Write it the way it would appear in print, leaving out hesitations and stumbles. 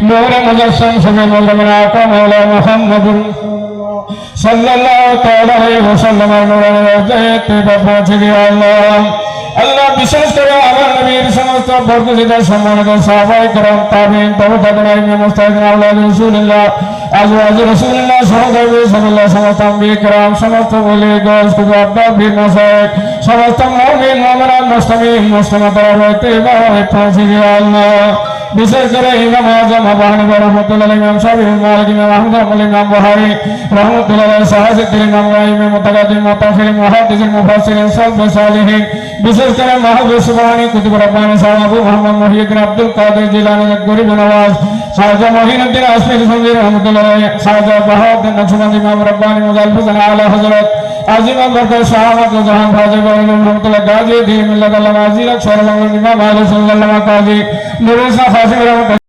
নূরে মুজাসসাম সবে মওলানা আকা মাওলা মুহাম্মদুর সাল্লাল্লাহু তাআলা আলাইহি ওয়াসাল্লামের নূরানি রওজাতে পৌঁছে গিয়ে আল্লাহ বিশেষ করে আমার নবীর সমস্ত বরকতিত সম্মানিত সাহাবায়ে কেরাম তাবিঈন তাবিঈন মুস্তাহিদিন আওলাদ রাসূলুল্লাহ আজওয়াজ রাসূলুল্লাহ সাল্লাল্লাহু সমস্ত আম্বিয়া কেরাম সমস্ত ওলি গাছ কুতুব বীর মাসায়েক সমস্ত মুমিন মুমিনাত মুসলিমিন মুসলিমাতের হতে পৌঁছে গিয়ে আল্লাহ বিশেষ করে ইমাম আযম আবু হানিফা রাহমাতুল্লাহ আলাইহি ইমাম শাফিঈ মালিক ইমাম আহমদ ইমাম বুখারী রাহমাতুল্লাহ আলাইহি সাহাবায়ে ইমাম ইমাম মুতাকাদ্দিম মুতাখির মুহাদ্দিস মুফাসসিরিন সালফ সালিহিন বিশেষ করে মাহবুব সুবহানী কুতুব রব্বানী সাহেব আবু মুহাম্মদ মুহিউদ্দিন আব্দুল কাদের জিলানী গরিব নওয়াজ খাজা মঈনুদ্দিন আসমির সঙ্গীর রহমাতুল্লাহ আলাইহি খাজা বাহাউদ্দিন নকশবন্দি ইমাম রব্বানী মুজাল্লিফুল আলা হযরত আজিম বরকত শাহাদাত জাহান ফাজিল রহমাতুল্লাহ গাজী দি মিল্লাত আল্লাহ আজিরা সরলাম ইমাম আলী সাল্লাল্লাহু আলাইহি কাজী নুরুল ফাজিল